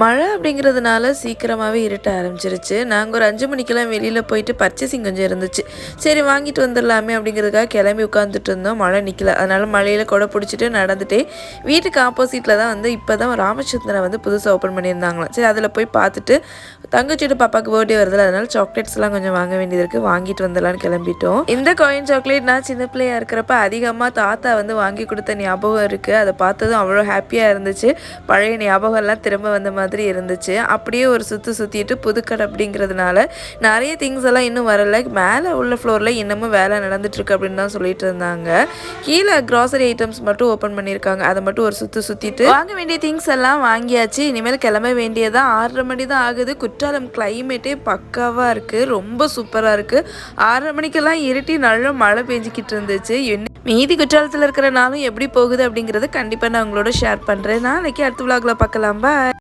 மழை அப்படிங்கிறதுனால சீக்கிரமாகவே இருட்ட ஆரம்பிச்சிருச்சு. நாங்கள் ஒரு 5 மணிக்கெல்லாம் வெளியில் போயிட்டு பர்ச்சேசிங் கொஞ்சம் இருந்துச்சு. சரி வாங்கிட்டு வந்துடலாமே அப்படிங்கிறதுக்காக கிளம்பி உட்காந்துட்டு இருந்தோம். மழை நிற்கல. அதனால் மழையில் கொடை பிடிச்சிட்டு நடந்துட்டே வீட்டுக்கு ஆப்போசிட்டில் தான் இப்போ தான் ராமச்சந்திரன் புதுசாக ஓப்பன் பண்ணியிருந்தாங்களாம். சரி அதில் போய் பார்த்துட்டு தங்கச்சியோட பாப்பாவுக்கு பர்த்டே வருதுல, அதனால் சாக்லேட்ஸ்லாம் கொஞ்சம் வாங்க வேண்டியது இருக்குது, வாங்கிட்டு வந்துடலான்னு கிளம்பிட்டோம். இந்த காயின் சாக்லேட் நான் சின்ன பிள்ளையாக இருக்கிறப்ப அதிகமாக தாத்தா வாங்கி கொடுத்த ஞாபகம் இருக்குது. அதை பார்த்ததும் அவ்வளோ ஹாப்பியாக இருந்துச்சு. பழைய ஞாபகம்லாம் திரும்ப வந்த மாதிரி இருந்துச்சு. அப்படியே ஒரு சுற்றிட்டு புதுக்கடை அப்படிங்கிறதுனால நிறைய திங்ஸ் எல்லாம் இன்னும் வரல. மேலே உள்ள ஃப்ளோரில் இன்னமும் வேலை நடந்துட்டுருக்கு அப்படின்னு தான் சொல்லிட்டு இருந்தாங்க. கீழே க்ராசரி ஐட்டம்ஸ் மட்டும் ஓப்பன் பண்ணியிருக்காங்க. அதை மட்டும் ஒரு சுற்றிட்டு வாங்க வேண்டிய திங்ஸ் எல்லாம் வாங்கியாச்சு. இனிமேல் கிளம்ப வேண்டியதான். 6:30 மணி தான் ஆகுது. குற்றாலம் கிளைமேட்டே பக்காவாக இருக்குது, ரொம்ப சூப்பராக இருக்குது. 6:30 மணிக்கெல்லாம் இருட்டி நல்ல மழை பெஞ்சிக்கிட்டு இருந்துச்சு. மீதி குற்றாலத்தில் இருக்கிற நாளும் எப்படி போகுது அப்படிங்கிறத கண்டிப்பாக நான் உங்களோட ஷேர் பண்ணுறேன். நாளைக்கு அடுத்த விலாகில் பார்க்கலாம். பாய்.